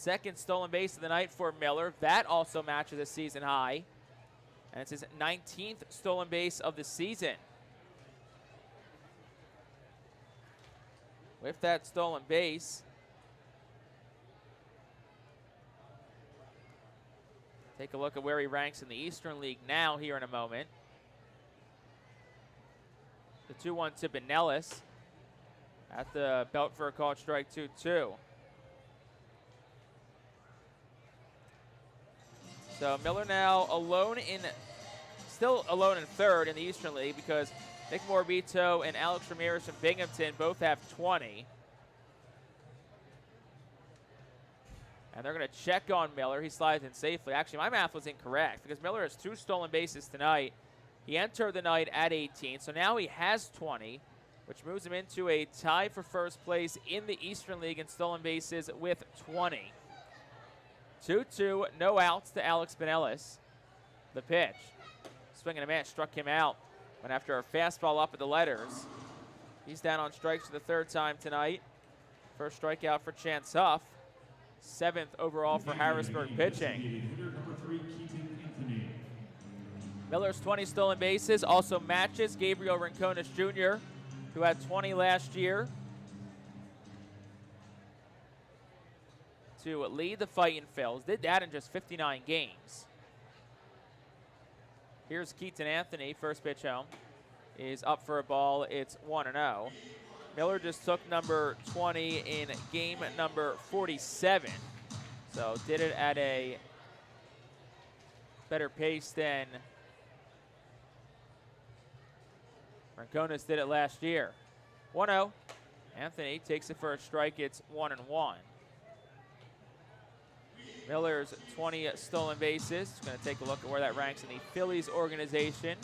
Second stolen base of the night for Miller. That also matches a season high. And it's his 19th stolen base of the season. With that stolen base, take a look at where he ranks in the Eastern League now here in a moment. The 2-1 to Benellis at the belt for a called strike 2-2. So Miller now still alone in third in the Eastern League because Nick Morabito and Alex Ramirez from Binghamton both have 20. And they're going to check on Miller. He slides in safely. Actually, my math was incorrect because Miller has 2 stolen bases tonight. He entered the night at 18, so now he has 20, which moves him into a tie for first place in the Eastern League in stolen bases with 20. 2-2, no outs to Alex Benellis. The pitch. Swing and a miss, struck him out. Went after a fastball up at the letters. He's down on strikes for the 3rd time tonight. First strikeout for Chance Huff. 7th overall for Harrisburg pitching. Miller's 20 stolen bases also matches Gabriel Rincones Jr., who had 20 last year, to lead the Fightin Phillies. Did that in just 59 games. Here's Keaton Anthony, first pitch home. Is up for a ball, it's 1-0. Miller just took number 20 in game number 47. So did it at a better pace than Rincones did it last year. 1-0. Anthony takes it for a strike, it's 1-1. Miller's 20 stolen bases. Going to take a look at where that ranks in the Phillies organization.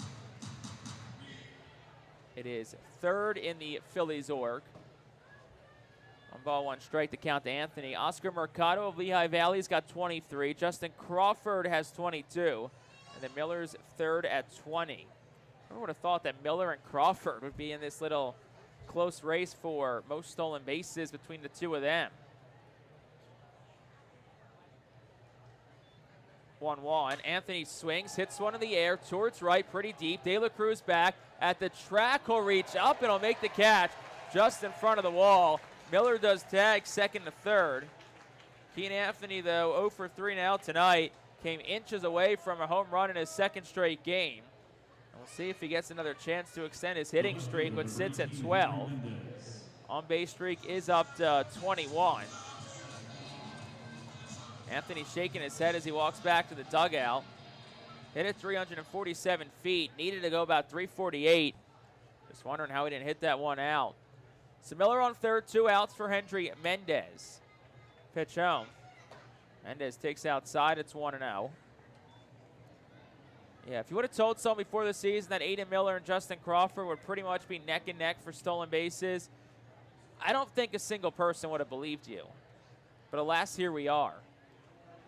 It is 3rd in the Phillies org. 1 ball, 1 strike to count to Anthony. Oscar Mercado of Lehigh Valley's got 23. Justin Crawford has 22. And then Miller's 3rd at 20. I would have thought that Miller and Crawford would be in this little close race for most stolen bases between the two of them. 1-1. Anthony swings, hits one in the air towards right, pretty deep. De La Cruz back at the track. He'll reach up and he'll make the catch just in front of the wall. Miller does tag 2nd to 3rd. Keaton Anthony, though, 0 for 3 now tonight. Came inches away from a home run in his 2nd straight game. And we'll see if he gets another chance to extend his hitting streak, which sits at 12. On-base streak is up to 21. Anthony shaking his head as he walks back to the dugout. Hit it 347 feet. Needed to go about 348. Just wondering how he didn't hit that one out. So Miller on 3rd, 2 outs for Hendry Mendez. Pitch home. Mendez takes outside. It's 1-0. Yeah, if you would have told someone before the season that Aiden Miller and Justin Crawford would pretty much be neck and neck for stolen bases, I don't think a single person would have believed you. But alas, here we are.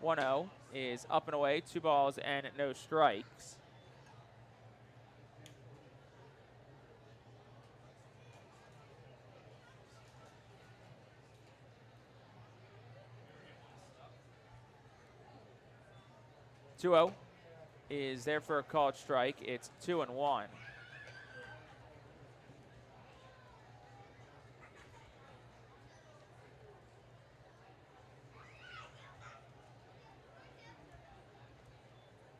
1-0 is up and away, 2 balls and no strikes. Two-0 is there for a called strike. It's 2-1.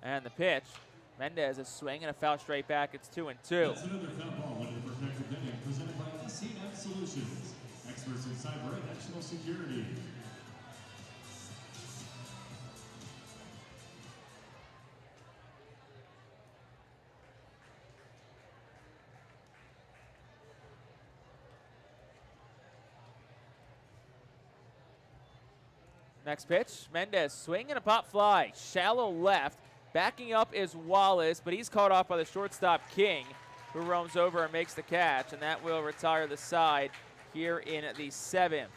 And the pitch, Mendez a swing and a foul straight back. It's 2-2. That's another foul ball under the protective netting presented by FNB Solutions, experts in cyber and national security. Next pitch, Mendez swing and a pop fly. Shallow left. Backing up is Wallace, but he's caught off by the shortstop King, who roams over and makes the catch, and that will retire the side here in the 7th.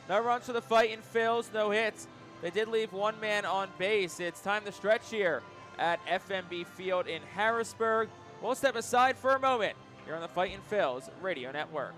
No runs for the Fightin Phillies, no hits. They did leave 1 man on base. It's time to stretch here at FNB Field in Harrisburg. We'll step aside for a moment here on the Fightin Phillies Radio Network.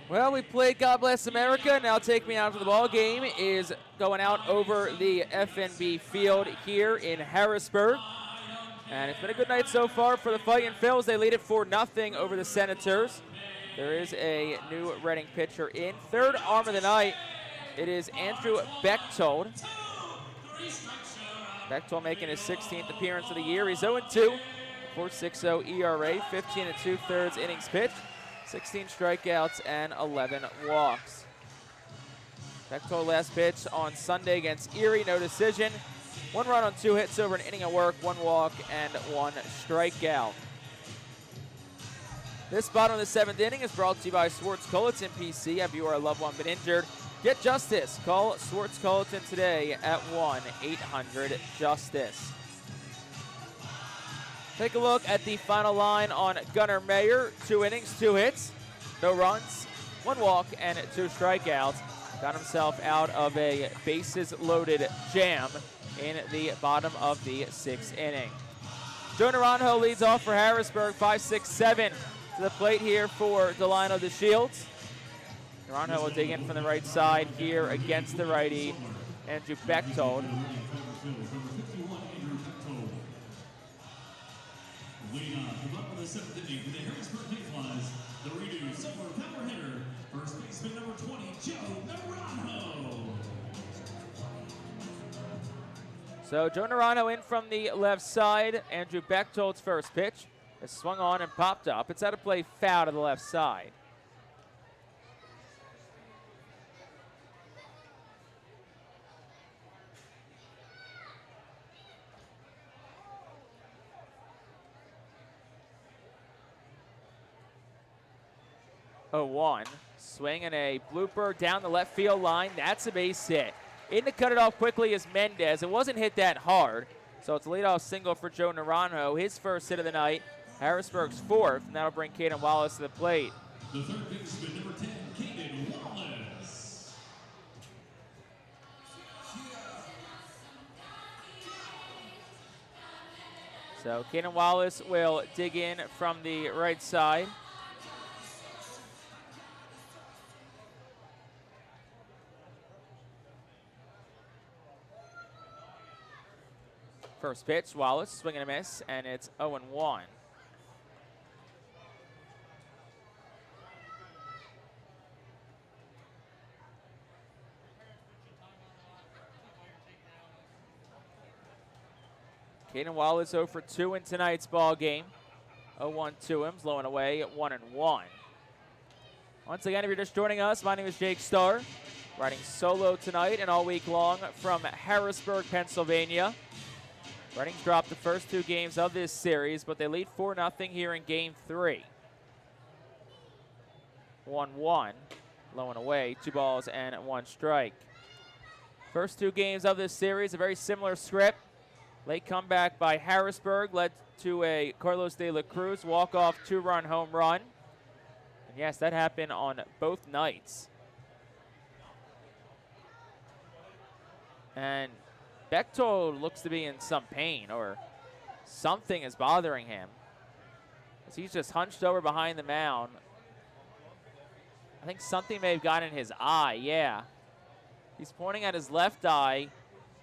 Well, we played God Bless America. Now Take Me Out to the Ball game is going out over the FNB Field here in Harrisburg. And it's been a good night so far for the Fightin Phils. They lead it 4-0 over the Senators. There is a new Reading pitcher in. Third arm of the night, it is Andrew Bechtold. Bechtold making his 16th appearance of the year. He's 0-2, 4.60 ERA, 15 2/3 innings pitched, 16 strikeouts and 11 walks. Bechtold last pitch on Sunday against Erie, no decision. 1 run on 2 hits over an inning of work, 1 walk and 1 strikeout. This bottom of the 7th inning is brought to you by Swartz Culleton PC. Have you or a loved one been injured? Get justice. Call Swartz Culleton today at 1-800-JUSTICE. Take a look at the final line on Gunnar Mayer. 2 innings, 2 hits, no runs, 1 walk, and 2 strikeouts. Got himself out of a bases-loaded jam in the bottom of the 6th inning. Joe Naranjo leads off for Harrisburg, 5-6-7 to the plate here for Delino DeShields. Naranjo will dig in from the right side here against the righty, Andrew Bechtold. Leading off the bottom of the 7th inning for the Harrisburg Mayflies, the Redo Silver power hitter, first baseman number 20, Joe Naranjo. So Joe Naranjo in from the left side. Andrew Bechtold's first pitch is swung on and popped up. It's out of play, foul to the left side. One. Swing and a blooper down the left field line. That's a base hit. In to cut it off quickly is Mendez. It wasn't hit that hard, so it's a leadoff single for Joe Naranjo. His first hit of the night. Harrisburg's 4th, and that'll bring Caden Wallace to the plate. The third baseman, number 10, Caden Wallace. So Caden Wallace will dig in from the right side. First pitch, Wallace, swing and a miss, and it's 0-1. Caden Wallace 0 for 2 in tonight's ball game. 0-1 to him, low and away at 1-1. Once again, if you're just joining us, my name is Jake Starr, riding solo tonight and all week long from Harrisburg, Pennsylvania. Reading's dropped the first 2 games of this series, but they lead 4-0 here in Game 3. 1-1, low and away, 2 balls and 1 strike. First 2 games of this series, a very similar script. Late comeback by Harrisburg led to a Carlos de la Cruz walk-off 2-run home run. And yes, that happened on both nights. And Bechtold looks to be in some pain, or something is bothering him, as he's just hunched over behind the mound. I think something may have gotten in his eye, yeah. He's pointing at his left eye.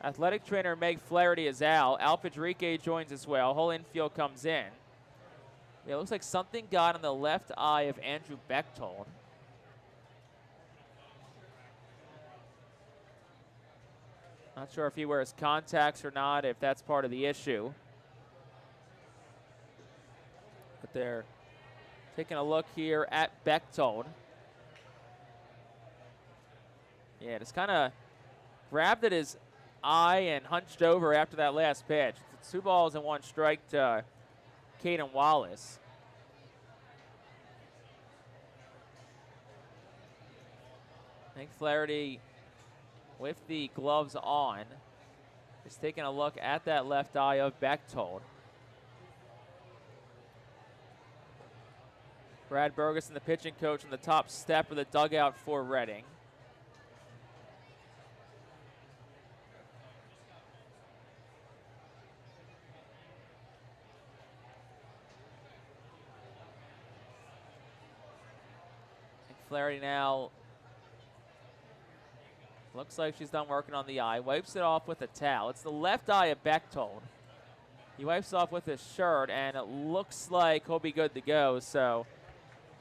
Athletic trainer Meg Flaherty is out. Al Padrique joins as well. Whole infield comes in. Yeah, it looks like something got in the left eye of Andrew Bechtold. Not sure if he wears contacts or not, if that's part of the issue. But they're taking a look here at Bechtold. Yeah, just kind of grabbed at his eye and hunched over after that last pitch. It's 2 balls and 1 strike to Caden Wallace. I think Flaherty, with the gloves on, is taking a look at that left eye of Bechtold. Brad Bergeson, the pitching coach, on the top step of the dugout for Reading. Flaherty now looks like she's done working on the eye. Wipes it off with a towel. It's the left eye of Bechtold. He wipes off with his shirt, and it looks like he'll be good to go. So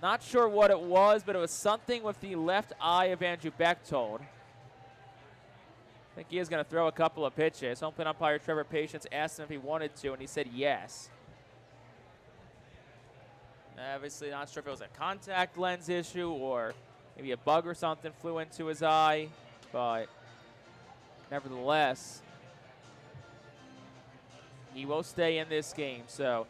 not sure what it was, but it was something with the left eye of Andrew Bechtold. I think he is going to throw a couple of pitches. Home plate umpire Trevor Patience asked him if he wanted to, and he said yes. Obviously not sure if it was a contact lens issue or maybe a bug or something flew into his eye, but nevertheless, he will stay in this game. So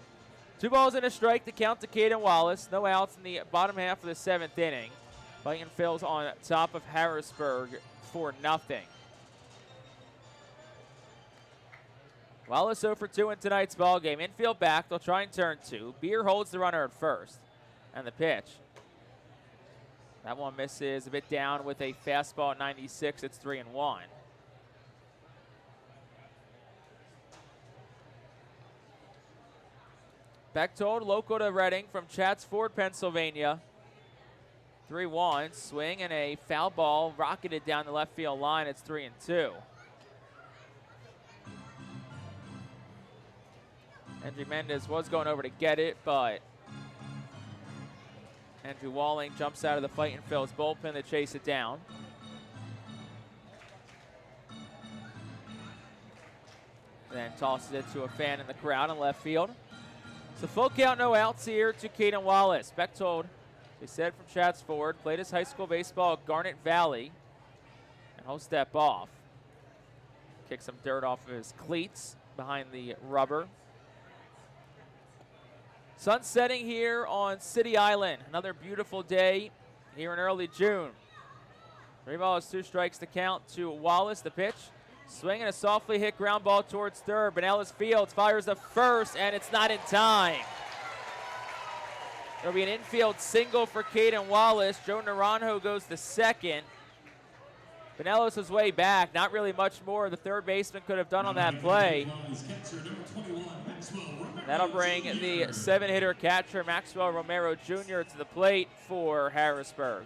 2 balls and a strike to count to Caden Wallace. No outs in the bottom half of the 7th inning. Fightin Phil's on top of Harrisburg 4-0. Wallace 0 for 2 in tonight's ball game. Infield back, they'll try and turn 2. Beer holds the runner at first. And the pitch. That one misses a bit down with a fastball at 96. It's 3-1. Bechtold, local to Reading from Chats Ford, Pennsylvania. 3-1. Swing and a foul ball rocketed down the left field line. It's 3-2. Andrew Mendez was going over to get it, but Andrew Walling jumps out of the Fightin Phil's bullpen to chase it down. Then tosses it to a fan in the crowd in left field. So full count, no outs here to Caden Wallace. Bechtold, they said from Chats Ford, played his high school baseball at Garnet Valley, and he'll step off. Kick some dirt off of his cleats behind the rubber. Sun setting here on City Island. Another beautiful day here in early June. 3 balls, 2 strikes to count to Wallace. The pitch, swinging a softly hit ground ball towards third. Benellis Fields fires the first, and it's not in time. There'll be an infield single for Caden Wallace. Joe Naranjo goes to second. Benellis was way back. Not really much more the third baseman could have done on that play. That'll bring the 7-hitter catcher Maxwell Romero Jr. to the plate for Harrisburg.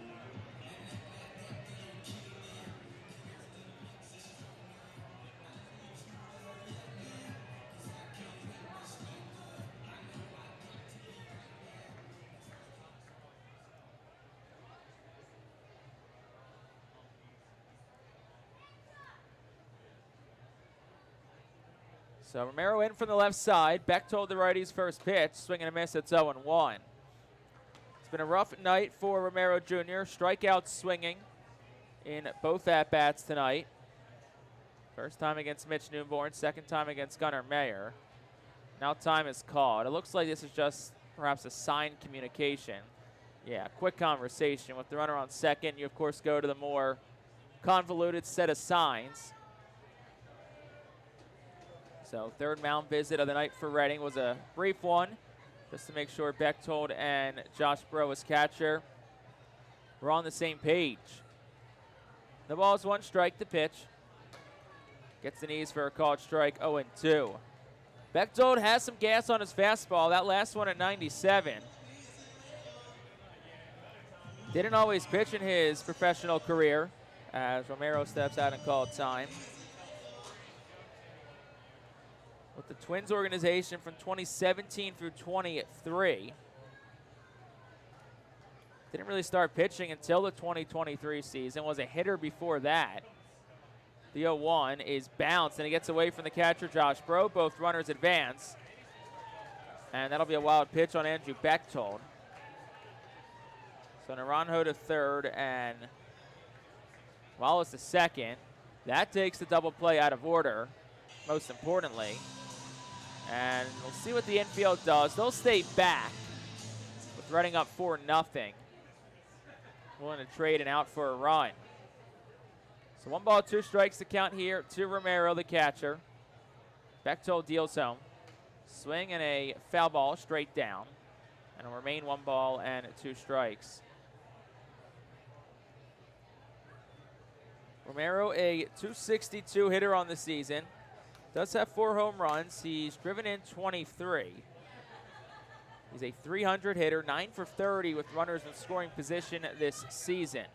So Romero in from the left side. Bechtold the righty's first pitch. Swing and a miss. It's 0-1. It's been a rough night for Romero Jr. Strikeout swinging in both at-bats tonight. First time against Mitch Newborn. Second time against Gunnar Mayer. Now time is called. It looks like this is just perhaps a signed communication. Yeah, quick conversation. With the runner on second, you of course go to the more convoluted set of signs. So third mound visit of the night for Reading was a brief one, just to make sure Bechtold and Josh Bro as catcher were on the same page. The ball is 1 strike to pitch. Gets the knees for a called strike, 0-2. Bechtold has some gas on his fastball. That last one at 97. Didn't always pitch in his professional career as Romero steps out and called time. With the Twins organization from 2017 through 23. Didn't really start pitching until the 2023 season. Was a hitter before that. The 0-1 is bounced, and it gets away from the catcher, Josh Bro. Both runners advance. And that'll be a wild pitch on Andrew Bechtold. So Naranjo to third, and Wallace to second. That takes the double play out of order, most importantly. And we'll see what the infield does. They'll stay back with Reading up 4-0. Willing to trade and out for a run. So 1 ball, 2 strikes to count here to Romero, the catcher. Bechtold deals home. Swing and a foul ball straight down. And it'll remain 1 ball and 2 strikes. Romero, a .262 hitter on the season. Does have 4 home runs. He's driven in 23. He's a 300 hitter, 9 for 30 with runners in scoring position this season.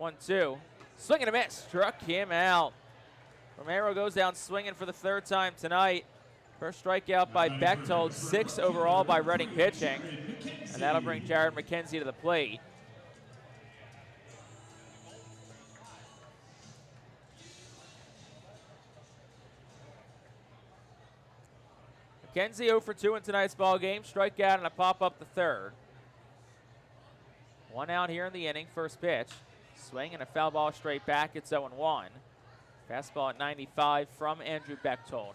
1-2. Swing and a miss. Struck him out. Romero goes down swinging for the third time tonight. First strikeout by Bechtold, 6 overall by Reading pitching. And that'll bring Jared McKenzie to the plate. McKenzie 0 for 2 in tonight's ball game. Strikeout and a pop up the third. 1 out here in the inning. First pitch. Swing and a foul ball straight back. It's 0-1. Fastball at 95 from Andrew Bechtold.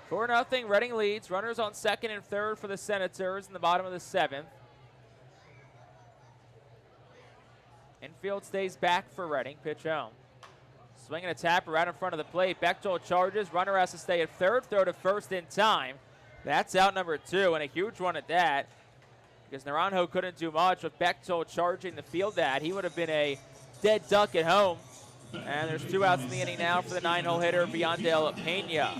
For nothing, Reading leads. Runners on second and third for the Senators in the bottom of the 7th. Infield stays back for Reading. Pitch home. Swing and a tapper right in front of the plate. Bechtold charges. Runner has to stay at third. Throw to first in time. That's out number 2, and a huge one at that, because Naranjo couldn't do much with Bechtold charging the field that. He would have been a dead duck at home. And there's 2 outs in the inning now for the 9-hole hitter, Viandel Pena.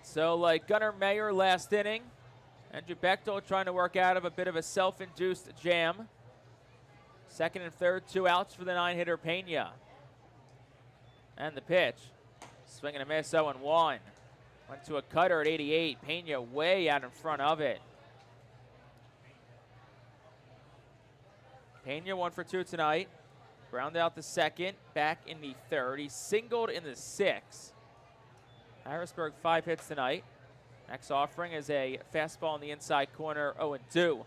So like Gunnar Mayer last inning, Andrew Bechtold trying to work out of a bit of a self-induced jam. Second and third, 2 outs for the 9-hitter Pena. And the pitch. Swing and a miss, 0-1. Went to a cutter at 88. Pena way out in front of it. Pena 1 for 2 tonight. Ground out the second, back in the third. He singled in the 6th. Harrisburg 5 hits tonight. Next offering is a fastball in the inside corner, 0-2.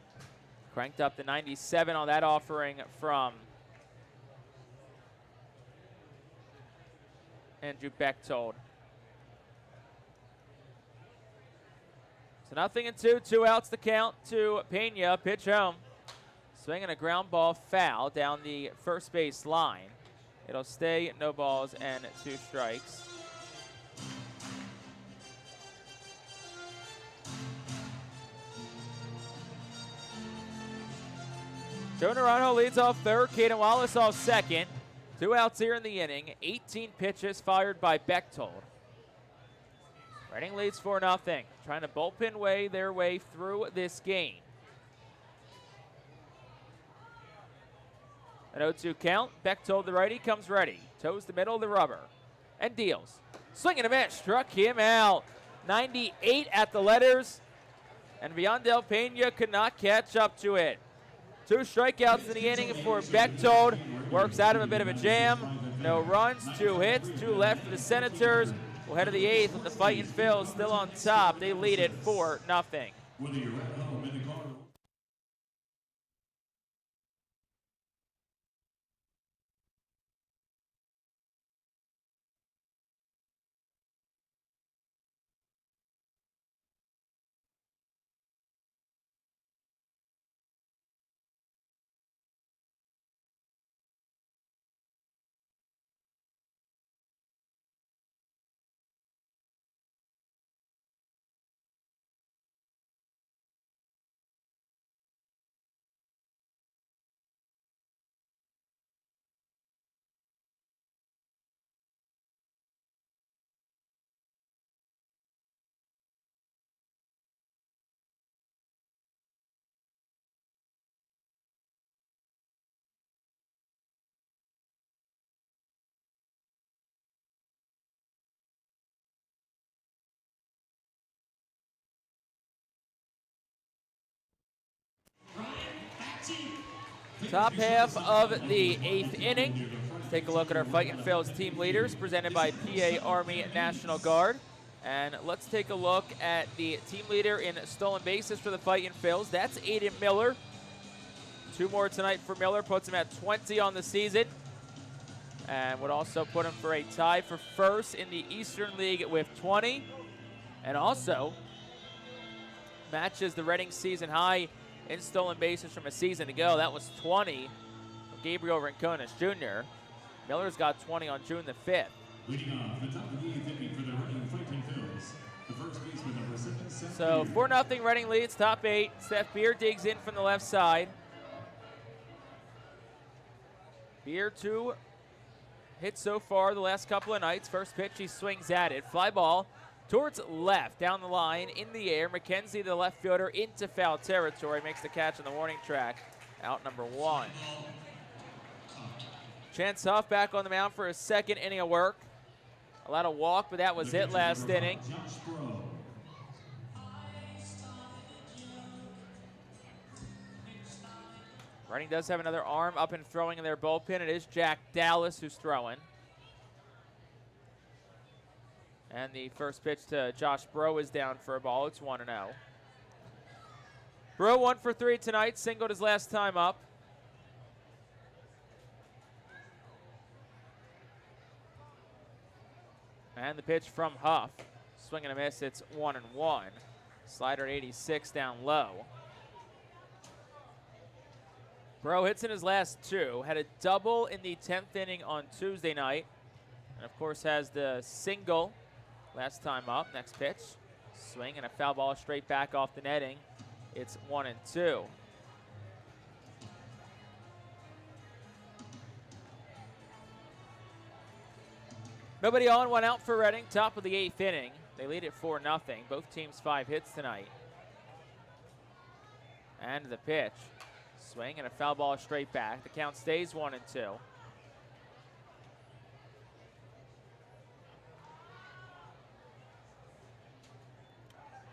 Cranked up to 97 on that offering from Andrew Bechtold. So 0-2, 2 outs to count to Pena. Pitch home. Swinging a ground ball foul down the first base line. It'll stay, no balls and 2 strikes. Joe Naranjo leads off third, Caden Wallace off second. 2 outs here in the inning. 18 pitches fired by Bechtold. Reading leads 4-0. Trying to bullpen their way through this game. An 0-2 count. Bechtold, the righty, comes ready. Toes the middle of the rubber. And deals. Swing and a miss. Struck him out. 98 at the letters. And Viandel Pena could not catch up to it. 2 strikeouts in the inning for Bechtold. Works out of a bit of a jam. No runs, 2 hits, 2 left for the Senators. We'll head to the 8th with the Fightin Phillies still on top. They lead it 4-0. Top half of the 8th inning. Let's take a look at our Fightin Phillies team leaders presented by PA Army National Guard. And let's take a look at the team leader in stolen bases for the Fightin Phillies. That's Aiden Miller. 2 more tonight for Miller, puts him at 20 on the season. And would also put him for a tie for first in the Eastern League with 20. And also matches the Reading season high in stolen bases from a season ago. That was 20 from Gabriel Rincones Jr. Miller's got 20 on June the 5th. Leading off the top of the 8th inning for the Reading Fightin Phillies, the first baseman number 77. So 4-0 Reading leads, top 8. Steph Beer digs in from the left side. Beer 2 hits so far the last couple of nights. First pitch, he swings at it. Fly ball towards left, down the line, in the air. McKenzie, the left fielder, into foul territory. Makes the catch on the warning track. Out number 1. Chance Huff back on the mound for his second inning of work. Allowed a walk, but that was it last inning. Reading does have another arm up and throwing in their bullpen. It is Jack Dallas who's throwing. And the first pitch to Josh Bro is down for a ball. It's 1-0. Bro 1 for 3 tonight. Singled his last time up. And the pitch from Huff. Swing and a miss. It's 1-1. Slider at 86 down low. Bro hits in his last 2. Had a double in the 10th inning on Tuesday night. And, of course, has the single last time up. Next pitch. Swing and a foul ball straight back off the netting. It's 1-2. Nobody on, 1 out for Reading. Top of the 8th inning. They lead it 4-0. Both teams 5 hits tonight. And the pitch. Swing and a foul ball straight back. The count stays 1-2.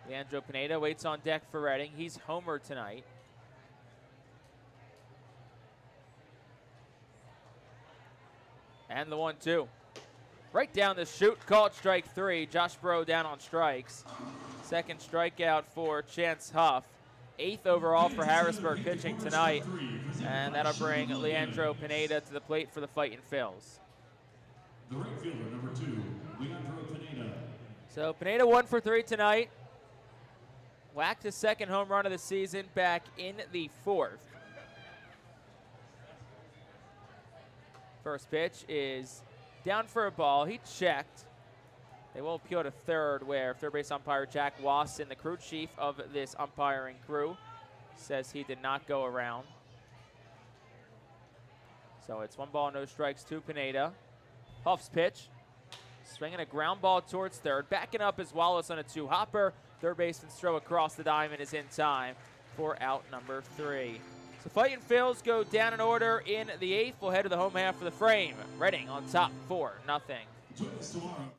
Leandro Pineda waits on deck for Reading. He's homered tonight. And the 1-2. Right down the chute, called strike 3. Josh Bro down on strikes. Second strikeout for Chance Huff. 8th overall for Harrisburg pitching tonight. And that'll bring Leandro Pineda to the plate for the Fightin Phillies. The right fielder, number 2, Leandro Pineda. So Pineda 1 for 3 tonight. Whacked his second home run of the season back in the 4th. First pitch is down for a ball. He checked. They will appeal to third, where third base umpire Jack Wasson, the crew chief of this umpiring crew, says he did not go around. So it's 1 ball, no strikes to Pineda. Huff's pitch. Swinging a ground ball towards third. Backing up is Wallace on a 2-hopper. Third baseman's throw across the diamond is in time for out number 3. So Fightin Phillies go down in order in the 8th. We'll head to the home half for the frame. Reading on top 4-0. Join us tomorrow.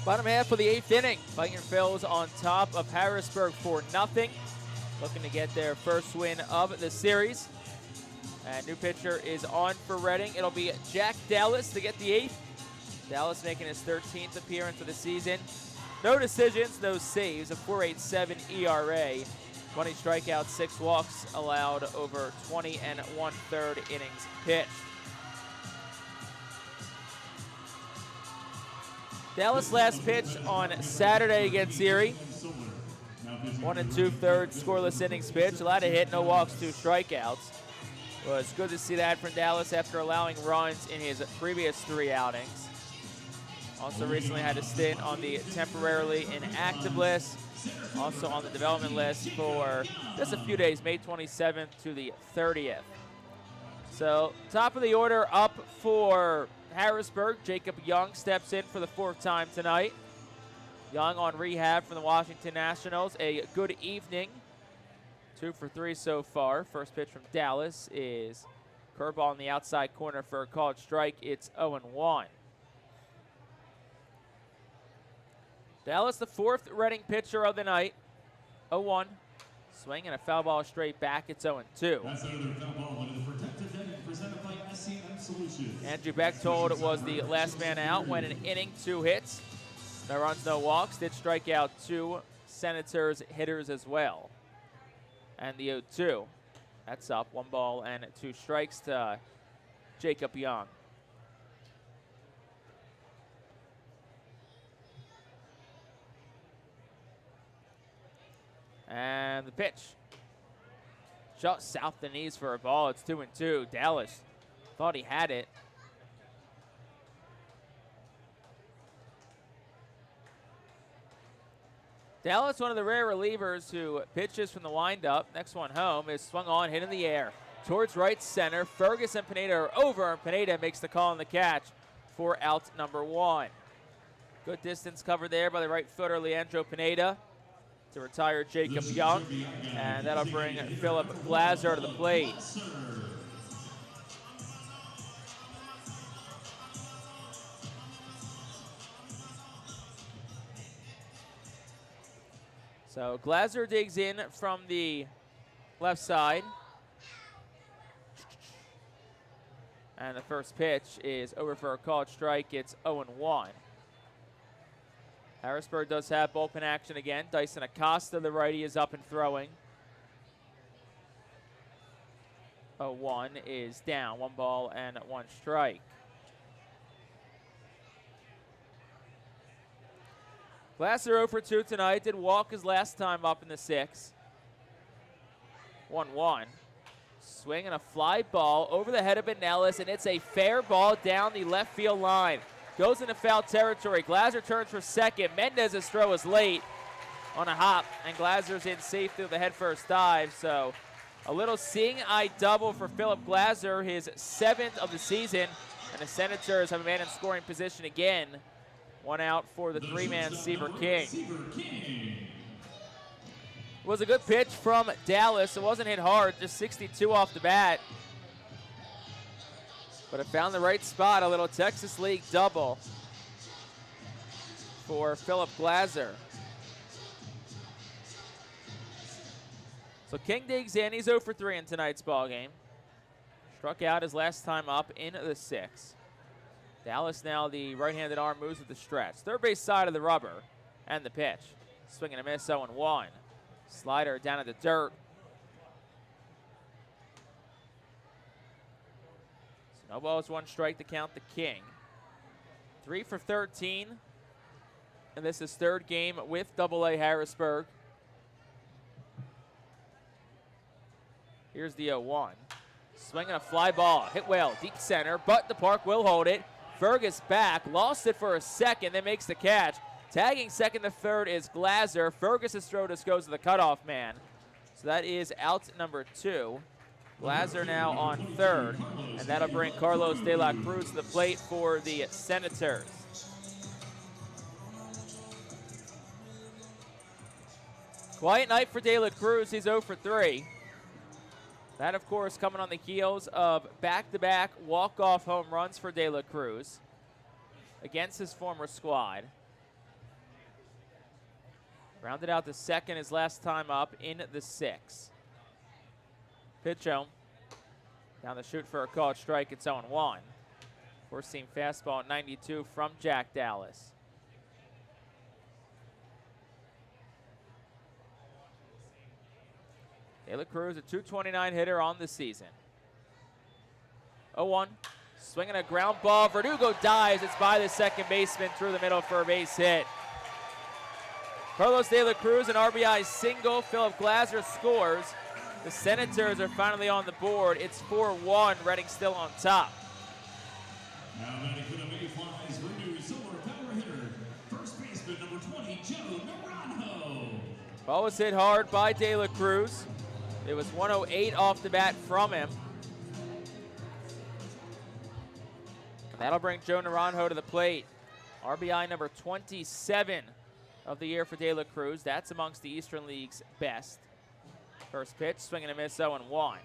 Bottom half of the 8th inning. Fightin Phillies on top of Harrisburg 4-0. Looking to get their first win of the series. And new pitcher is on for Reading. It'll be Jack Dallas to get the 8th. Dallas making his 13th appearance of the season. No decisions, no saves, a 4.87 ERA. 20 strikeouts, 6 walks allowed over 20 1/3 innings pitched. Dallas last pitch on Saturday against Erie. 1 2/3 scoreless innings pitch. A lot of hit, no walks, 2 strikeouts. Well, it's good to see that from Dallas after allowing runs in his previous 3 outings. Also recently had a stint on the temporarily inactive list. Also on the development list for just a few days, May 27th to the 30th. So top of the order up for Harrisburg, Jacob Young steps in for the 4th time tonight. Young on rehab from the Washington Nationals. A good evening. 2 for 3 so far. First pitch from Dallas is curveball in the outside corner for a called strike. It's 0-1. Dallas, the 4th Reading pitcher of the night. 0-1. Swing and a foul ball straight back. It's 0-2. That's another foul ball into the protective netting presented by SCM Solutions. Andrew Bechtold was the last man out. Went an inning, 2 hits. No runs, no walks. Did strike out 2 Senators hitters as well. And the 0-2. That's up. 1 ball and 2 strikes to Jacob Young. And the pitch. Just south the knees for a ball. It's 2-2. Dallas thought he had it. Dallas, one of the rare relievers who pitches from the windup. Next one home is swung on, hit in the air. Towards right center. Fergus and Pineda are over, and Pineda makes the call on the catch for out number 1. Good distance covered there by the right footer, Leandro Pineda, to retire Jacob Young, and that'll bring Philip Glazer to the plate. So Glazer digs in from the left side. And the first pitch is over for a called strike. It's 0-1. Harrisburg does have bullpen action again. Dyson Acosta, the righty, is up and throwing. 0-1 is down. 1 ball and 1 strike. Glazer 0 for 2 tonight. Did walk his last time up in the 6th. 1-1. Swing and a fly ball over the head of Benellis, and it's a fair ball down the left field line. Goes into foul territory. Glazer turns for second. Mendez's throw is late on a hop, and Glazer's in safe through the head first dive. So a little seeing eye double for Philip Glazer, his 7th of the season, and the Senators have a man in scoring position again. 1 out for the 3-man Seaver King. It was a good pitch from Dallas. It wasn't hit hard, just 62 off the bat. But it found the right spot, a little Texas League double for Philip Glazer. So King digs in. He's 0 for 3 in tonight's ballgame. Struck out his last time up in the 6th. Dallas now, the right-handed arm, moves with the stretch. Third base side of the rubber, and the pitch. Swing and a miss, 0-1. Slider down in the dirt. So no balls, 1 strike to count the King. 3 for 13. And this is 3rd game with AA Harrisburg. Here's the 0-1. Swinging a fly ball. Hit well, deep center, but the park will hold it. Fergus back, lost it for a second, then makes the catch. Tagging second to third is Glazer. Fergus's throw just goes to the cutoff man. So that is out number 2. Glazer now on 3rd, and that'll bring Carlos De La Cruz to the plate for the Senators. Quiet night for De La Cruz. He's 0 for 3. That, of course, coming on the heels of back-to-back walk-off home runs for De La Cruz against his former squad. Rounded out the 2nd his last time up in the 6th. Pitch home. Down the chute for a called strike. It's 0-1. Four-seam fastball at 92 from Jack Dallas. De La Cruz, a .229 hitter on the season. 0-1. Swinging a ground ball. Verdugo dives. It's by the second baseman through the middle for a base hit. Carlos De La Cruz, an RBI single. Philip Glazer scores. The Senators are finally on the board. It's 4-1. Reading still on top. Now batting for the Mayflies, Renew silver power hitter, first baseman number 20, Joe Naranjo. Ball was hit hard by De La Cruz. It was 108 off the bat from him. That'll bring Joe Naranjo to the plate. RBI number 27 of the year for De La Cruz. That's amongst the Eastern League's best. First pitch, swing and a miss, 0-1.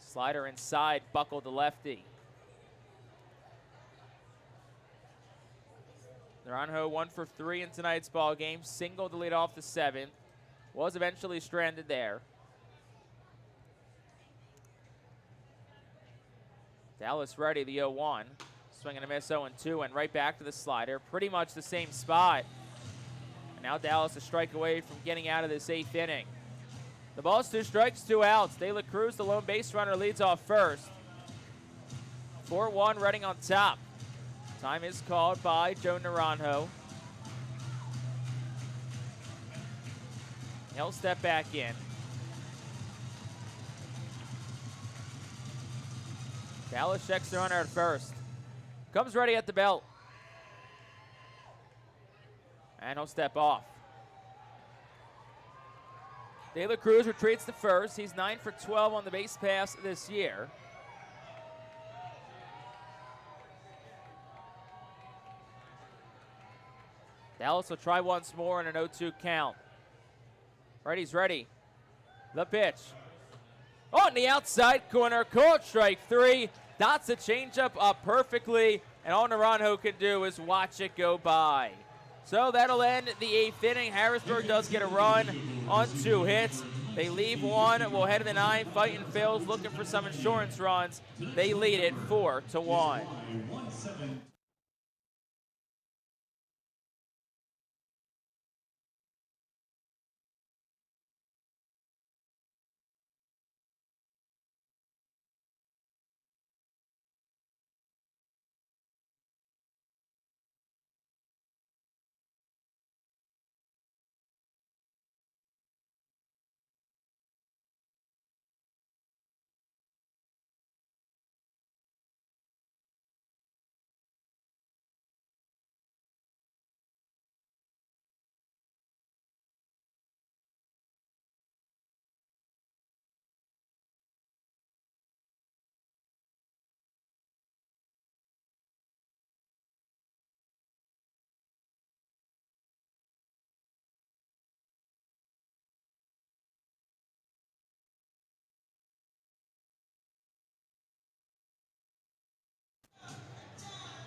Slider inside, buckled to lefty. Naranjo 1 for 3 in tonight's ball game. Single to lead off the 7th. Was eventually stranded there. Dallas ready, the 0-1. Swing and a miss, 0-2, and right back to the slider. Pretty much the same spot. And now Dallas a strike away from getting out of this 8th inning. The ball's 2 strikes, 2 outs. De La Cruz, the lone base runner, leads off first. 4-1, Reading on top. Time is called by Joe Naranjo. He'll step back in. Dallas checks the runner at first. Comes ready at the belt. And he'll step off. De La Cruz retreats to first. He's 9 for 12 on the base pass this year. Dallas will try once more in an 0-2 count. Ready's ready. The pitch. On the outside corner, called strike 3. Dots the changeup up perfectly, and all Naranjo can do is watch it go by. So that'll end the 8th inning. Harrisburg does get a run on 2 hits. They leave 1. We'll head to the 9th. Fightin Fields looking for some insurance runs. They lead it 4-1.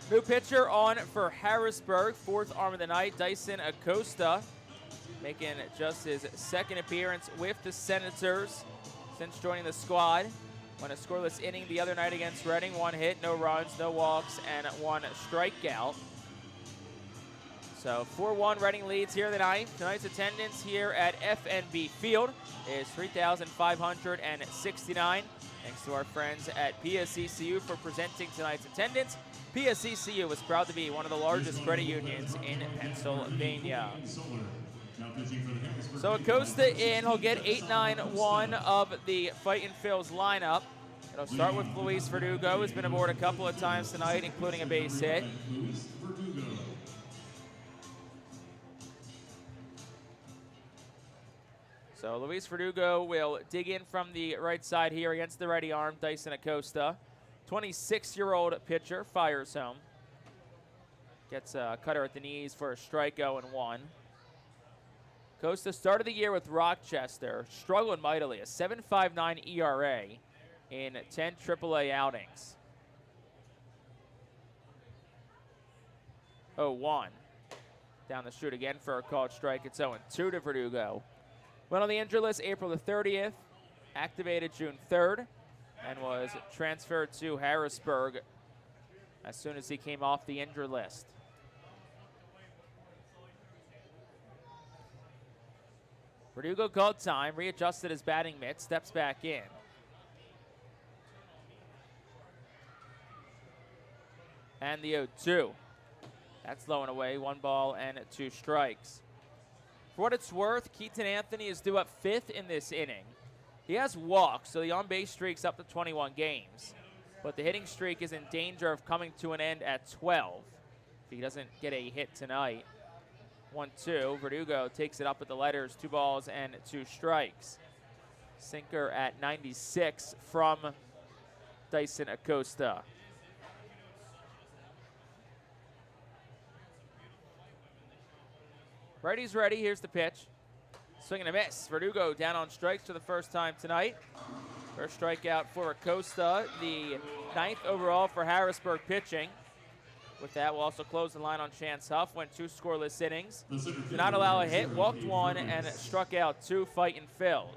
New pitcher on for Harrisburg, 4th arm of the night, Dyson Acosta, making just his 2nd appearance with the Senators since joining the squad. Won a scoreless inning the other night against Reading, 1 hit, no runs, no walks, and 1 strikeout. So 4-1 Reading leads here in the 9th. Tonight's attendance here at FNB Field is 3,569. Thanks to our friends at PSCCU for presenting tonight's attendance. PSCCU is proud to be one of the largest credit unions in Pennsylvania. So Acosta in, he'll get 8-9-1 of the Fightin Fields lineup. It'll start with Luis Verdugo, who's been aboard a couple of times tonight, including a base hit. So Luis Verdugo will dig in from the right side here against the righty arm, Dyson Acosta. 26-year-old pitcher, fires home. Gets a cutter at the knees for a strike, 0-1. Acosta started the year with Rochester, struggled mightily, a 7.59 ERA in 10 AAA outings. 0-1. Down the chute again for a called strike. It's 0-2 to Verdugo. Went on the injury list April the 30th, activated June 3rd, and was transferred to Harrisburg as soon as he came off the injured list. Verdugo called time, readjusted his batting mitt, steps back in. And the 0-2. That's low and away, 1 ball and 2 strikes. For what it's worth, Keaton Anthony is due up 5th in this inning. He has walks, so the on-base streak's up to 21 games. But the hitting streak is in danger of coming to an end at 12 if he doesn't get a hit tonight. 1-2, Verdugo takes it up with the letters, 2 balls and 2 strikes. Sinker at 96 from Dyson Acosta. Righty's ready. Here's the pitch. Swing and a miss. Verdugo down on strikes for the first time tonight. First strikeout for Acosta, the 9th overall for Harrisburg pitching. With that, we'll also close the line on Chance Huff. Went 2 scoreless innings. Did not allow a hit, walked 1, and struck out 2 Fightin Phils.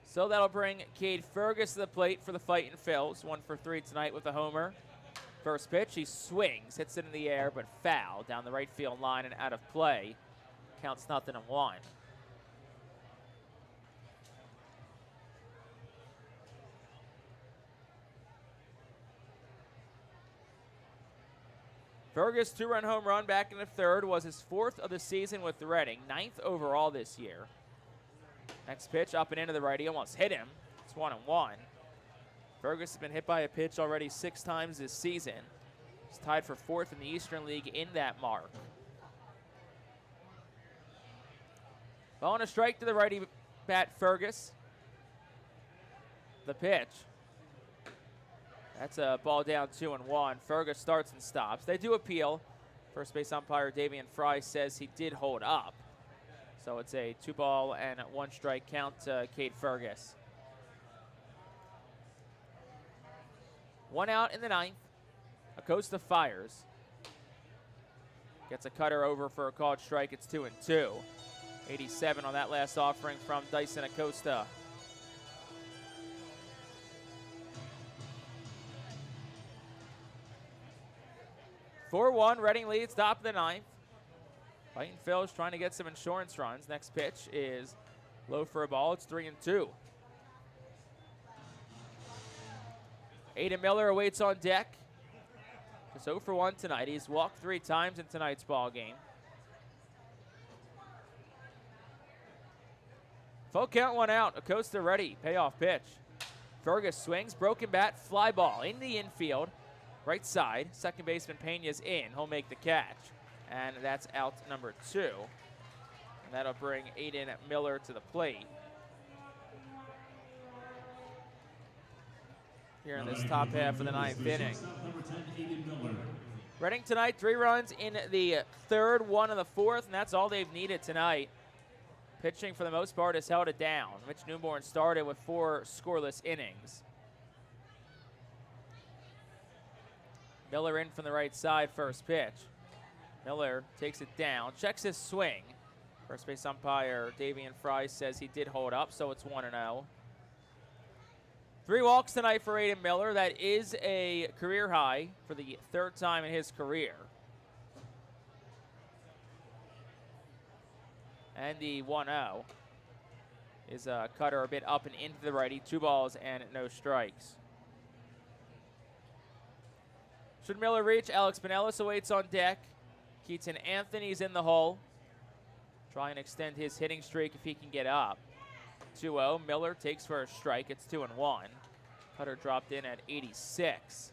So that'll bring Cade Fergus to the plate for the Fightin Phils. 1 for 3 tonight with a homer. First pitch, he swings, hits it in the air, but foul down the right field line and out of play. Counts 0-1. Fergus' 2-run home run back in the 3rd was his 4th of the season with the Reading, 9th overall this year. Next pitch, up and into the righty, almost hit him. It's 1-1. Fergus has been hit by a pitch already 6 times this season. He's tied for 4th in the Eastern League in that mark. Ball and a strike to the righty bat, Fergus. The pitch. That's a ball down 2-1. Fergus starts and stops. They do appeal. First base umpire Davian Fry says he did hold up. So it's a 2-ball and 1 strike count to Cade Fergus. 1 out in the 9th. Acosta fires. Gets a cutter over for a called strike. It's 2-2. 87 on that last offering from Dyson Acosta. (4-1) Reading leads top of the 9th. Fightin Phil's trying to get some insurance runs. Next pitch is low for a ball. It's 3-2. Aiden Miller awaits on deck. Just 0 for 1 tonight. He's walked 3 times in tonight's ball game. Full count, 1 out. Acosta ready. Payoff pitch. Fergus swings. Broken bat. Fly ball in the infield. Right side. Second baseman Pena's in. He'll make the catch. And that's out number 2. And that'll bring Aiden Miller to the plate. Here in this top half of the 9th inning. Reading tonight, 3 runs in the 3rd, 1 in the 4th, and that's all they've needed tonight. Pitching, for the most part, has held it down. Mitch Newborn started with 4 scoreless innings. Miller in from the right side, first pitch. Miller takes it down, checks his swing. First base umpire Davian Fry says he did hold up, so it's 1-0. 3 walks tonight for Aiden Miller. That is a career high for the 3rd time in his career. And the 1-0 is a cutter a bit up and into the righty. 2 balls and no strikes. Should Miller reach, Alex Pinellas awaits on deck. Keaton Anthony's in the hole. Try and extend his hitting streak if he can get up. 2-0. Miller takes for a strike. It's 2-1. Cutter dropped in at 86.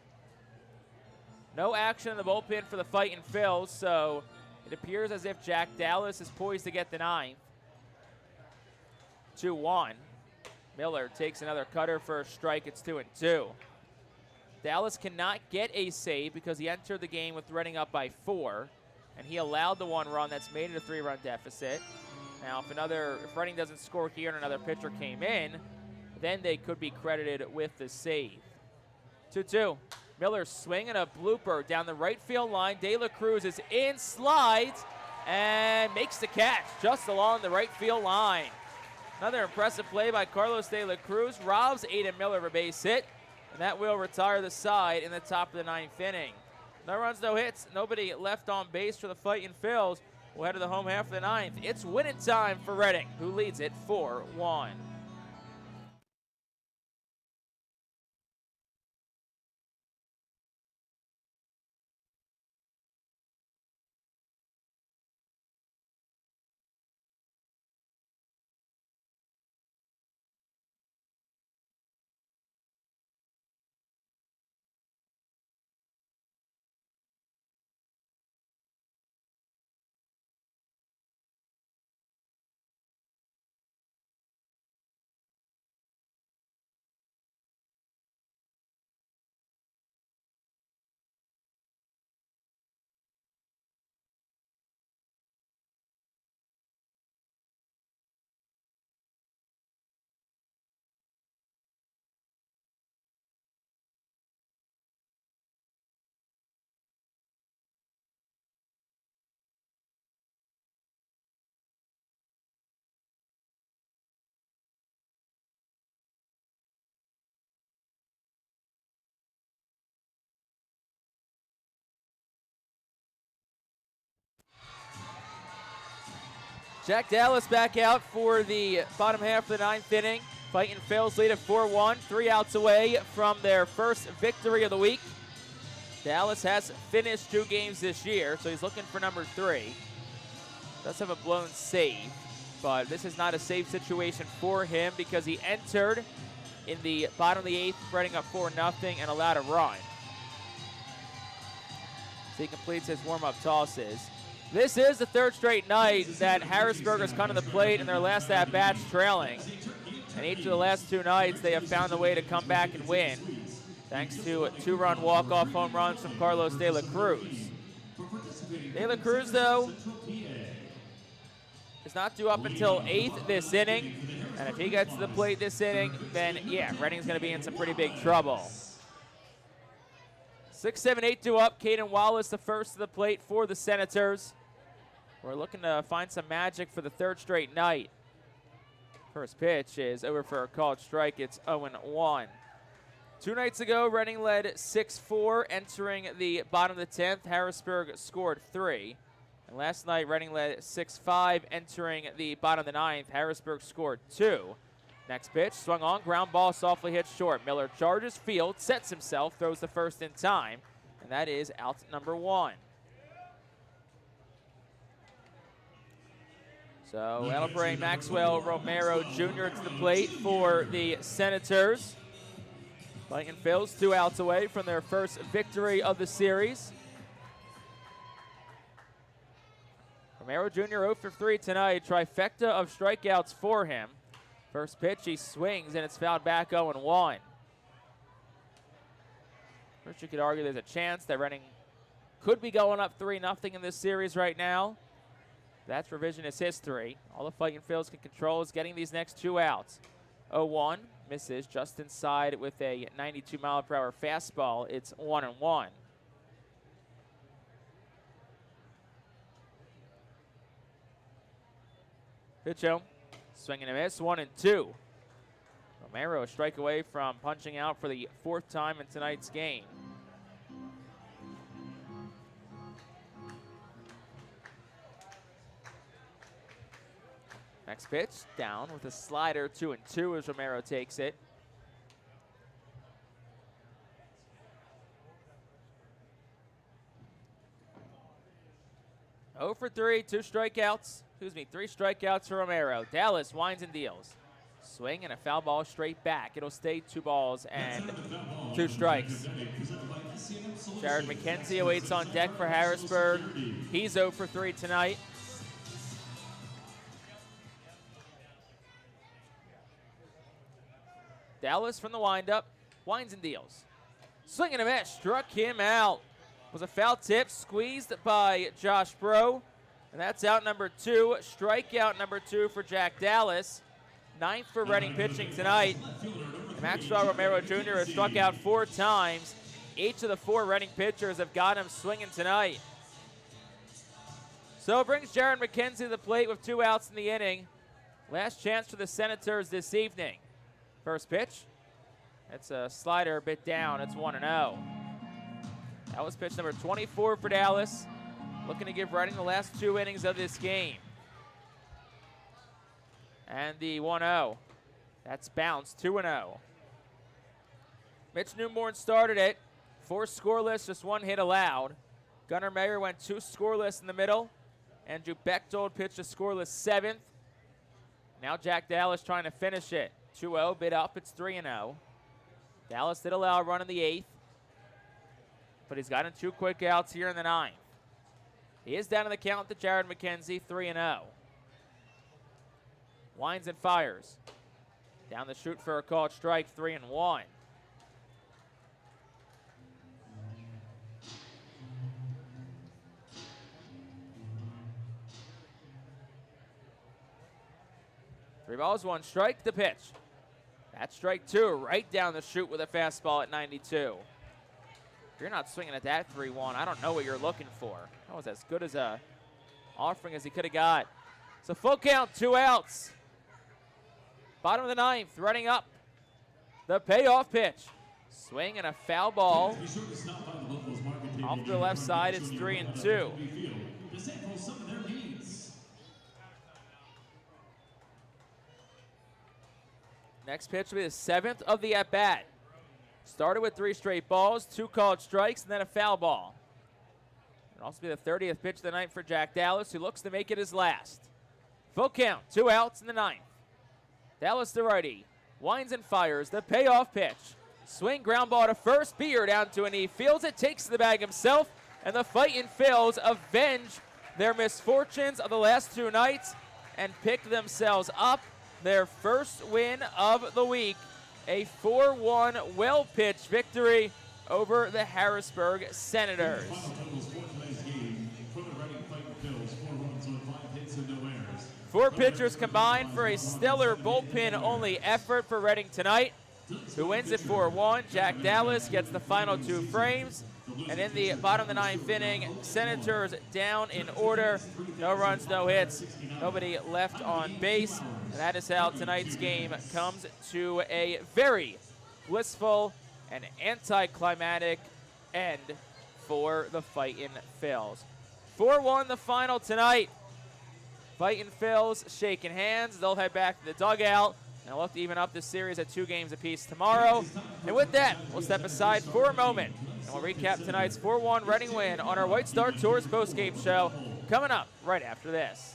No action in the bullpen for the Fightin Phils, so it appears as if Jack Dallas is poised to get the 9th. 2-1. Miller takes another cutter for a strike. It's 2-2. Dallas cannot get a save because he entered the game with Reading up by 4, and he allowed the 1 run that's made it a 3-run deficit. Now, if Reading doesn't score here and another pitcher came in, then they could be credited with the save. 2-2. Miller swinging a blooper down the right field line. De La Cruz is in, slides, and makes the catch just along the right field line. Another impressive play by Carlos De La Cruz. Robs Aiden Miller of a base hit, and that will retire the side in the top of the 9th inning. No runs, no hits, nobody left on base for the Fightin Phils. We'll head to the home half of the 9th. It's winning time for Reading, who leads it 4-1. Jack Dallas back out for the bottom half of the 9th inning. Fightin Phillies lead at 4-1, 3 outs away from their first victory of the week. Dallas has finished 2 games this year, so he's looking for number 3. Does have a blown save, but this is not a save situation for him because he entered in the bottom of the 8th, running up 4-0 and allowed a run. So he completes his warm-up tosses. This is the 3rd straight night that Harrisburg has come to the plate in their last at-bats trailing. And each of the last 2 nights, they have found a way to come back and win, thanks to a 2-run walk-off home runs from Carlos De La Cruz. De La Cruz, though, is not due up until 8th this inning. And if he gets to the plate this inning, then, yeah, Reading's going to be in some pretty big trouble. 6, 7, 8 due up. Caden Wallace, the first to the plate for the Senators. We're looking to find some magic for the 3rd straight night. First pitch is over for a called strike. It's 0-1. 2 nights ago, Reading led 6-4. Entering the bottom of the 10th, Harrisburg scored 3. And last night, Reading led 6-5. Entering the bottom of the 9th, Harrisburg scored 2. Next pitch, swung on, ground ball, softly hit short. Miller charges field, sets himself, throws the first in time, and that is out number 1. So that'll bring Maxwell Romero Jr. to the plate for the Senators. Fightin Phillies 2 outs away from their first victory of the series. Romero Jr. 0 for 3 tonight, trifecta of strikeouts for him. First pitch, he swings, and it's fouled back 0-1. First, you could argue there's a chance that Reading could be going up 3-0 in this series right now. That's revisionist history. All the Fightin Phillies can control is getting these next 2 outs. 0-1, misses just inside with a 92-mile-per-hour fastball. It's 1-1. Pitch home. Swing and a miss, 1-2. Romero a strike away from punching out for the 4th time in tonight's game. Next pitch, down with a slider, 2-2 as Romero takes it. Oh for 3, 2 strikeouts. 3 strikeouts for Romero. Dallas winds and deals. Swing and a foul ball straight back. It'll stay 2 balls and 2 strikes. Jared McKenzie awaits on deck for Harrisburg. He's 0 for 3 tonight. Dallas from the windup, winds and deals. Swing and a miss, struck him out. Was a foul tip, squeezed by Josh Bro. And that's out number 2, strikeout number 2 for Jack Dallas. 9th for Reading pitching tonight. Maxwell Romero Jr. has struck out 4 times. Each of the 4 Reading pitchers have got him swinging tonight. So it brings Jared McKenzie to the plate with 2 outs in the inning. Last chance for the Senators this evening. First pitch, it's a slider a bit down. It's 1-0. That was pitch number 24 for Dallas. Looking to give Reading the last 2 innings of this game. And the 1-0. That's bounced, 2-0. Mitch Newborn started it. 4 scoreless, just 1 hit allowed. Gunnar Mayer went 2 scoreless in the middle. Andrew Bechtold pitched a scoreless 7th. Now Jack Dallas trying to finish it. 2-0, bid up, it's 3-0. Dallas did allow a run in the 8th. But he's gotten 2 quick outs here in the 9th. He is down in the count to Jared McKenzie, 3-0. Winds and fires. Down the chute for a called strike, 3-1. Three balls, 1 strike, the pitch. That's strike 2, right down the chute with a fastball at 92. If you're not swinging at that 3-1, I don't know what you're looking for. That was as good as a offering as he could have got. So full count, 2 outs. Bottom of the 9th, running up. The payoff pitch. Swing and a foul ball. Off to the left side, it's 3-2. Next pitch will be the 7th of the at-bat. Started with 3 straight balls, 2 called strikes, and then a foul ball. It'll also be the 30th pitch of the night for Jack Dallas, who looks to make it his last. Full count, 2 outs in the 9th. Dallas, the righty, winds and fires the payoff pitch. Swing, ground ball to first. Beer down to a knee, fields it, takes to the bag himself, and the Fightin Phils avenge their misfortunes of the last 2 nights and pick themselves up their first win of the week. A 4-1 well-pitched victory over the Harrisburg Senators. Final totals for tonight's game for the Reading Fightin Phils, 4 runs with 5 hits and no errors. 4 pitchers combined for a stellar bullpen-only effort for Reading tonight, who wins it 4-1. Jack Dallas gets the final 2 frames. And in the bottom of the 9th inning, Senators down in order. No runs, no hits, nobody left on base. And that is how tonight's game comes to a very blissful and anticlimactic end for the Fightin Phils. 4-1 the final tonight. Fightin Phils shaking hands. They'll head back to the dugout and look to even up this series at 2 games apiece tomorrow. And with that, we'll step aside for a moment and we'll recap tonight's 4-1 Reading win on our White Star Tours postgame show coming up right after this.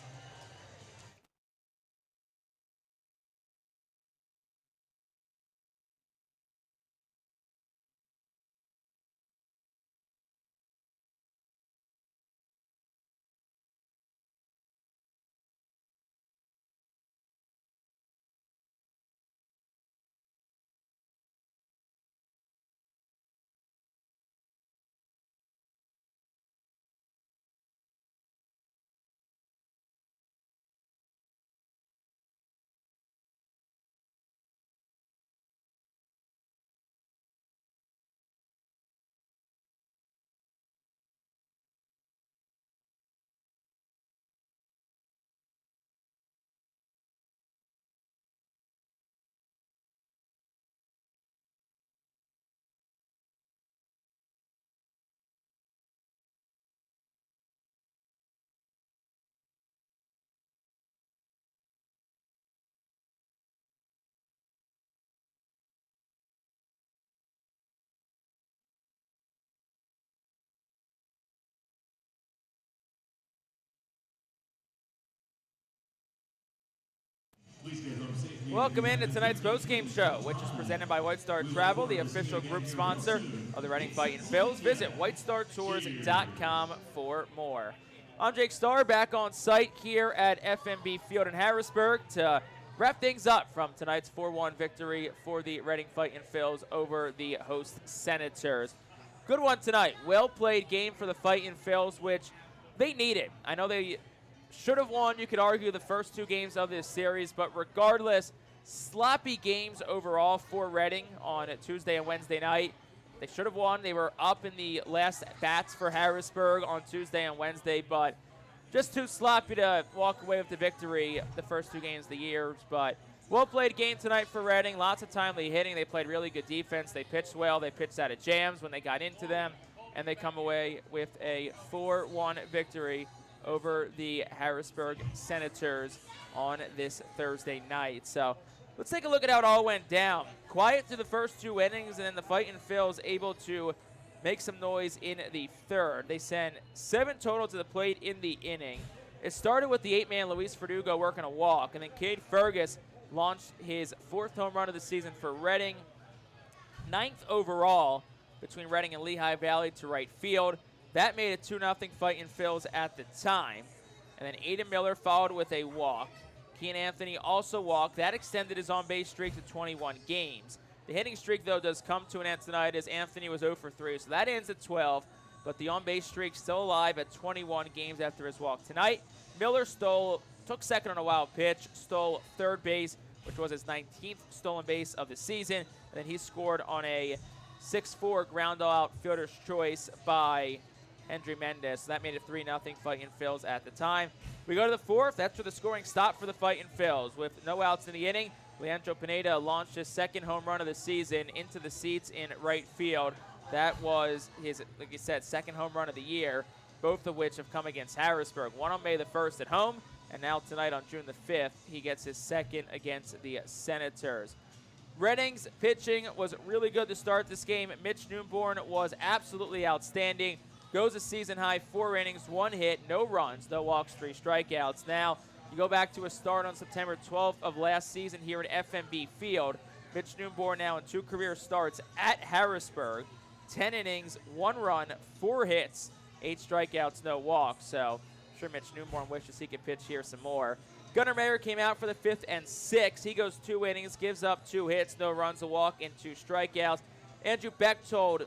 Welcome into tonight's postgame show, which is presented by White Star Travel, the official group sponsor of the Reading Fightin Phils. Visit whitestartours.com for more. I'm Jake Starr, back on site here at FNB Field in Harrisburg to wrap things up from tonight's 4-1 victory for the Reading Fightin Phils over the host Senators. Good one tonight. Well-played game for the Fightin Phils, which they needed. I know they should have won, you could argue, the first 2 games of this series, but regardless, sloppy games overall for Reading on Tuesday and Wednesday night. They should have won. They were up in the last bats for Harrisburg on Tuesday and Wednesday, but just too sloppy to walk away with the victory the first 2 games of the year. But well-played game tonight for Reading. Lots of timely hitting. They played really good defense. They pitched well. They pitched out of jams when they got into them, and they come away with a 4-1 victory over the Harrisburg Senators on this Thursday night. So let's take a look at how it all went down. Quiet through the first 2 innings, and then the Fightin Phils able to make some noise in the 3rd. They sent 7 total to the plate in the inning. It started with the 8-man Luis Verdugo working a walk, and then Cade Fergus launched his 4th home run of the season for Reading. 9th overall between Reading and Lehigh Valley to right field. That made it 2-0 Fightin Phils at the time. And then Aiden Miller followed with a walk. Kean Anthony also walked. That extended his on-base streak to 21 games. The hitting streak, though, does come to an end tonight as Anthony was 0 for 3, so that ends at 12. But the on-base streak still alive at 21 games after his walk tonight. Miller took second on a wild pitch, stole 3rd base, which was his 19th stolen base of the season. And then he scored on a 6-4 ground out fielder's choice by Hendry Mendez. So that made it 3-0 Fightin Phils at the time. We go to the 4th. That's where the scoring stopped for the Fightin Phils. With no outs in the inning, Leandro Pineda launched his 2nd home run of the season into the seats in right field. That was his, like you said, 2nd home run of the year, both of which have come against Harrisburg. One on May the 1st at home, and now tonight on June the 5th, he gets his 2nd against the Senators. Reading's pitching was really good to start this game. Mitch Newborn was absolutely outstanding. Goes a season-high 4 innings, 1 hit, no runs, no walks, 3 strikeouts. Now, you go back to a start on September 12th of last season here at FNB Field. Mitch Newborn now in 2 career starts at Harrisburg. 10 innings, 1 run, 4 hits, 8 strikeouts, no walks. So, I'm sure Mitch Newborn wishes he could pitch here some more. Gunnar Mayer came out for the 5th and 6th. He goes 2 innings, gives up 2 hits, no runs, a walk, and 2 strikeouts. Andrew Bechtold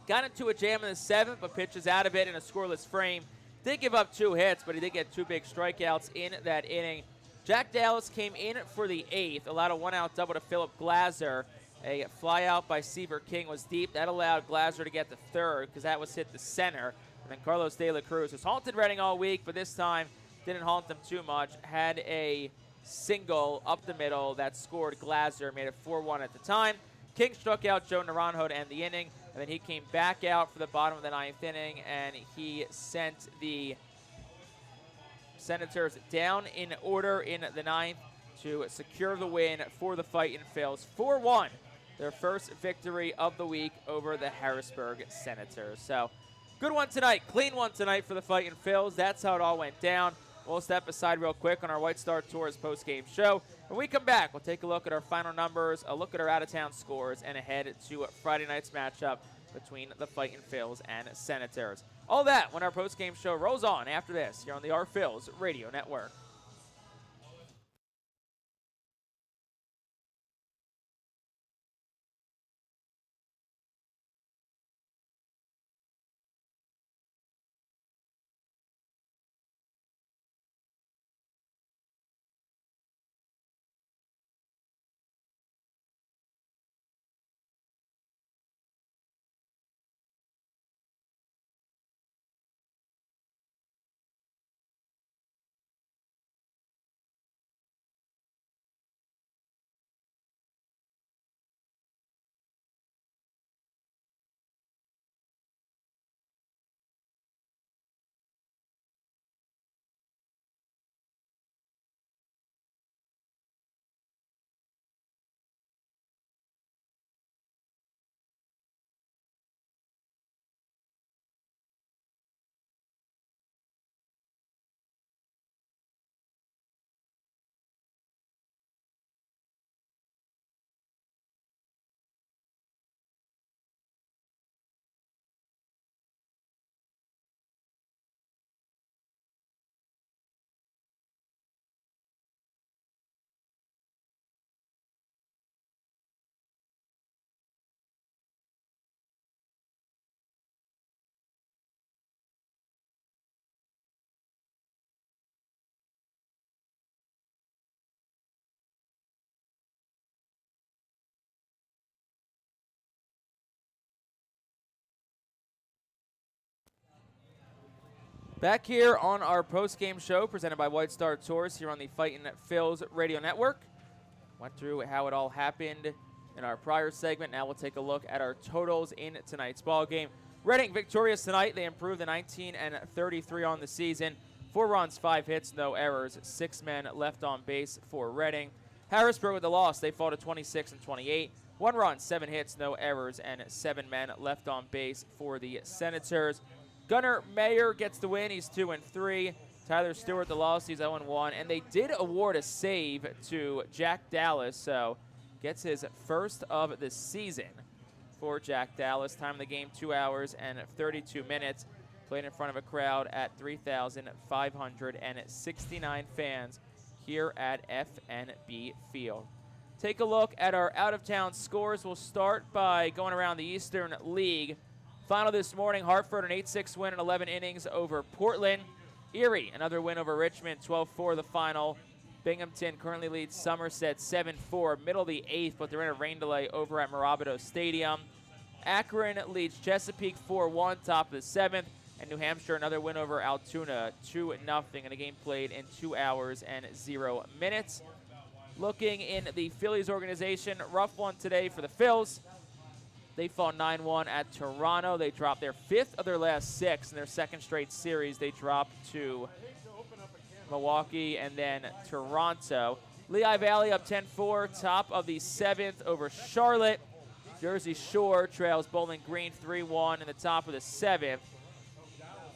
got into a jam in the 7th, but pitches out of it in a scoreless frame. Did give up 2 hits, but he did get 2 big strikeouts in that inning. Jack Dallas came in for the 8th, allowed a 1-out double to Philip Glazer. A fly out by Seaver King was deep. That allowed Glazer to get the 3rd because that was hit the center. And then Carlos De La Cruz, who's haunted Reading all week, but this time didn't haunt them too much. Had a single up the middle that scored Glazer, made it 4-1 at the time. King struck out Joe Naranjo to end the inning, and then he came back out for the bottom of the 9th inning, and he sent the Senators down in order in the 9th to secure the win for the Fightin' Phils. 4-1, their first victory of the week over the Harrisburg Senators. So, good one tonight, clean one tonight for the Fightin' Phils. That's how it all went down. We'll step aside real quick on our White Star Tours post-game show. When we come back, we'll take a look at our final numbers, a look at our out-of-town scores, and ahead to Friday night's matchup between the Fightin' Phils and Senators. All that when our post-game show rolls on after this here on the Our Phils Radio Network. Back here on our post-game show presented by White Star Tours here on the Fightin' Phils Radio Network. Went through how it all happened in our prior segment. Now we'll take a look at our totals in tonight's ball game. Reading victorious tonight. They improved to 19-33 on the season. 4 runs, 5 hits, no errors. 6 men left on base for Reading. Harrisburg with the loss. They fall to 26-28. 1 run, 7 hits, no errors, and 7 men left on base for the Senators. Gunnar Mayer gets the win. He's 2-3. Tyler Stewart, the loss, he's 0-1. And they did award a save to Jack Dallas, so gets his first of the season for Jack Dallas. Time of the game, 2 hours and 32 minutes. Played in front of a crowd at 3,569 fans here at FNB Field. Take a look at our out-of-town scores. We'll start by going around the Eastern League. Final this morning, Hartford, an 8-6 win in 11 innings over Portland. Erie, another win over Richmond, 12-4 the final. Binghamton currently leads Somerset 7-4, middle of the 8th, but they're in a rain delay over at Mirabito Stadium. Akron leads Chesapeake 4-1, top of the 7th. And New Hampshire, another win over Altoona, 2-0, in a game played in 2 hours and 0 minutes. Looking in the Phillies organization, rough one today for the Phils. They fall 9-1 at Toronto. They dropped their 5th of their last 6 in their second straight series. They dropped to Milwaukee and then Toronto. Lehigh Valley up 10-4, top of the 7th over Charlotte. Jersey Shore trails Bowling Green 3-1 in the top of the 7th.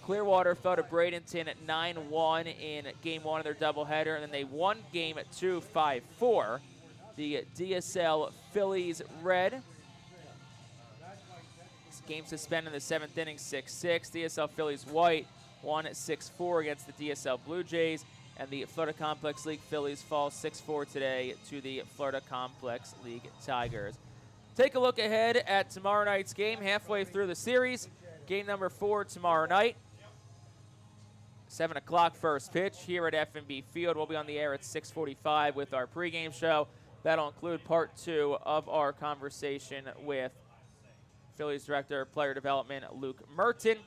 Clearwater fell to Bradenton at 9-1 in Game 1 of their doubleheader, and then they won Game 2 5-4. The DSL Phillies red. This game suspended in the 7th inning, 6-6. DSL Phillies white won 6-4 against the DSL Blue Jays, and the Florida Complex League Phillies fall 6-4 today to the Florida Complex League Tigers. Take a look ahead at tomorrow night's game, halfway through the series. Game number 4 tomorrow night. 7 o'clock first pitch here at FNB Field. We'll be on the air at 6:45 with our pregame show. That'll include part 2 of our conversation with Phillies Director of Player Development, Luke Merton.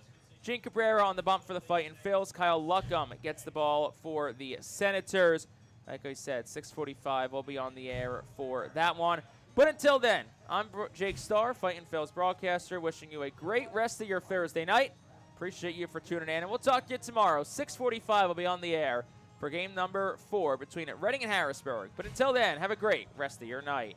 Gene Cabrera on the bump for the Fightin Phils. Kyle Luckham gets the ball for the Senators. Like I said, 6:45, we'll be on the air for that one. But until then, I'm Jake Starr, Fightin Phils broadcaster, wishing you a great rest of your Thursday night. Appreciate you for tuning in, and we'll talk to you tomorrow. 6:45 will be on the air for game number 4 between Reading and Harrisburg. But until then, have a great rest of your night.